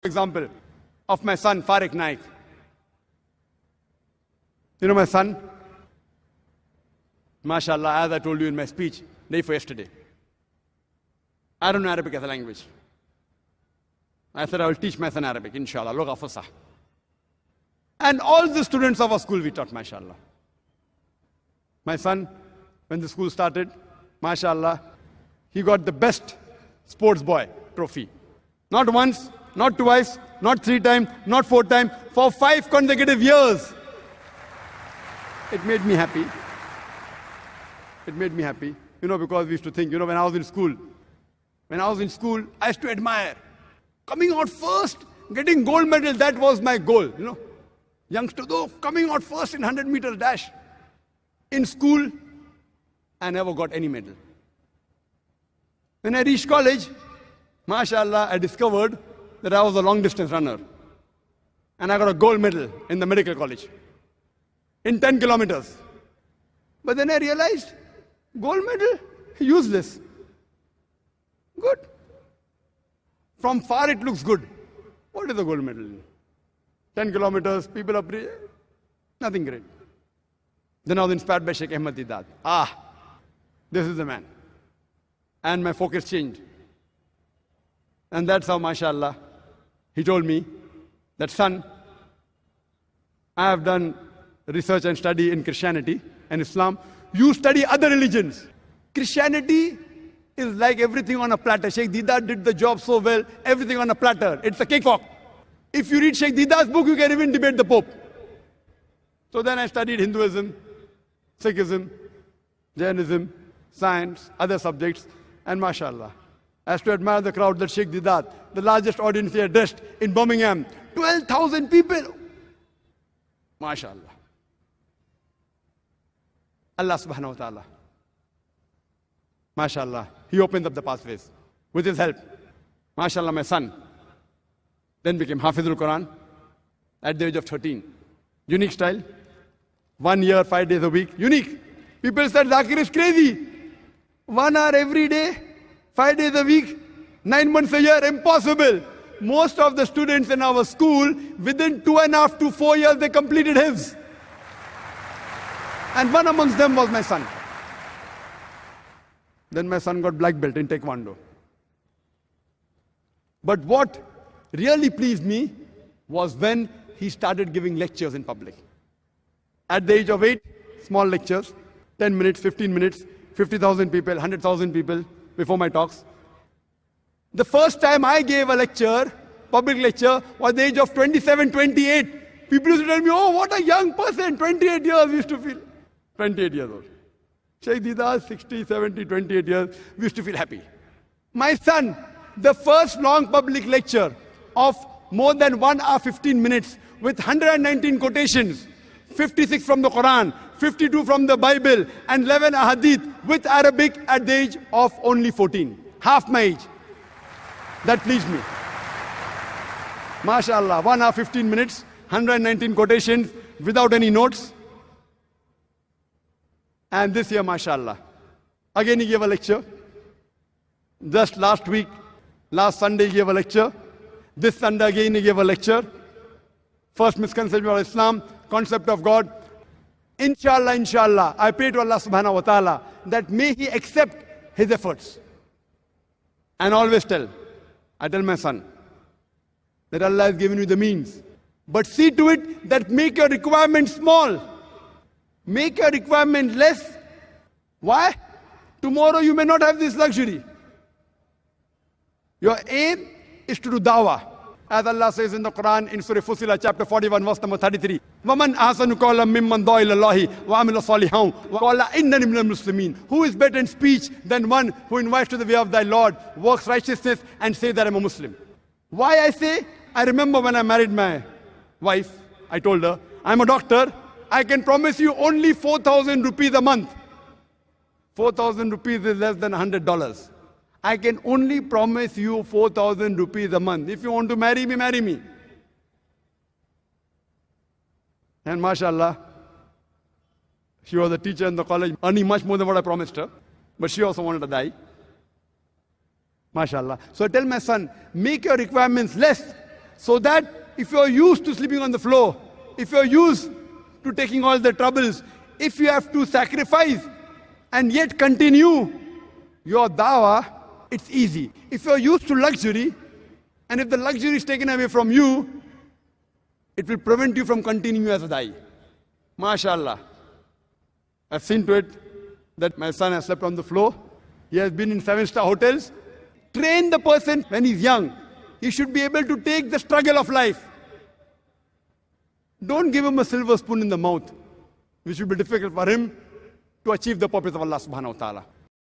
example of my son, Farik Naik. You know my son? MashaAllah, as I told you in my speech, day for yesterday. I don't know Arabic as a language. I said I will teach my son Arabic, inshallah, Lugha Fusah. And all the students of our school we taught, MashaAllah. My son, when the school started, MashaAllah, he got the best sports boy trophy. Not once, not twice, not 3 times, not 4 times, for 5 consecutive years. It made me happy. It made me happy. You know, because we used to think, you know, when I was in school, I used to admire. Coming out first, getting gold medal, that was my goal, you know. Youngster, though, coming out first in 100-meter dash. In school, I never got any medal. When I reached college, MashaAllah, I discovered that I was a long-distance runner. And I got a gold medal in the medical college. In 10 kilometers. But then I realized, gold medal, useless. Good. From far it looks good. What is a gold medal? 10 kilometers, people are nothing great. Then I was inspired by Sheikh Ahmad Deedat. This is the man. And my focus changed. And that's how, MashaAllah, he told me that, son, I have done research and study in Christianity and Islam. You study other religions. Christianity is like everything on a platter. Sheikh Deedat did the job so well, everything on a platter. It's a cakewalk. If you read Sheikh Deedat's book, you can even debate the Pope. So then I studied Hinduism, Sikhism, Jainism, science, other subjects, and MashaAllah. I used to admire the crowd that Sheikh Deedat, the largest audience he addressed in Birmingham, 12,000 people. MashaAllah. Allah subhanahu wa ta'ala. MashaAllah. He opens up the pathways with his help. MashaAllah, my son then became Hafizul Quran at the age of 13. Unique style. 1 year, 5 days a week. Unique. People said Zakir is crazy. 1 hour every day, 5 days a week, 9 months a year. Impossible. Most of the students in our school, within 2.5 to 4 years, they completed his. And one amongst them was my son. Then my son got black belt in Taekwondo. But what really pleased me was when he started giving lectures in public. At the age of 8, small lectures, 10 minutes, 15 minutes, 50,000 people, 100,000 people before my talks. The first time I gave a lecture, public lecture, was the age of 27, 28. People used to tell me, oh, what a young person, 28 years we used to feel. 28 years old. Sheikh Deedat, 60, 70, 28 years, we used to feel happy. My son, the first long public lecture of more than 1 hour 15 minutes with 119 quotations, 56 from the Quran, 52 from the Bible, and 11 ahadith with Arabic at the age of only 14. Half my age. That pleased me. MashaAllah, 1 hour 15 minutes, 119 quotations without any notes. And this year, MashaAllah, again he gave a lecture. Just last Sunday he gave a lecture. This Sunday again he gave a lecture. First misconception of Islam, concept of God. Inshallah, I pray to Allah subhanahu wa ta'ala that may He accept his efforts. And always I tell my son, that Allah has given you the means. But see to it that make your requirement small. Make your requirement less. Why? Tomorrow you may not have this luxury. Your aim is to do dawah. As Allah says in the Quran in Surah Fussilat chapter 41 verse number 33. وَمَنْ أَحْسَنُ قَوْلًا مِمَّنْ دَعَا إِلَى اللَّهِ وَعَمِلَ صَالِحًا وَقَالَ إِنَّنِي مِنَ الْمُسْلِمِينَ. Who is better in speech than one who invites to the way of thy Lord, works righteousness, and says that I am a Muslim? Why I say? I remember when I married my wife, I told her, I am a doctor, I can promise you only 4,000 rupees a month. 4,000 rupees is less than $100. I can only promise you 4,000 rupees a month. If you want to marry me, marry me. And MashaAllah, she was a teacher in the college, earning much more than what I promised her. But she also wanted to die. MashaAllah. So I tell my son, make your requirements less So that if you're used to sleeping on the floor, if you're used to taking all the troubles, if you have to sacrifice and yet continue your dawah, it's easy. If you're used to luxury, and if the luxury is taken away from you, it will prevent you from continuing as a da'i. MashaAllah. I've seen to it that my son has slept on the floor. He has been in 7-star hotels. Train the person when he's young. He should be able to take the struggle of life. Don't give him a silver spoon in the mouth, which will be difficult for him to achieve the purpose of Allah subhanahu wa ta'ala.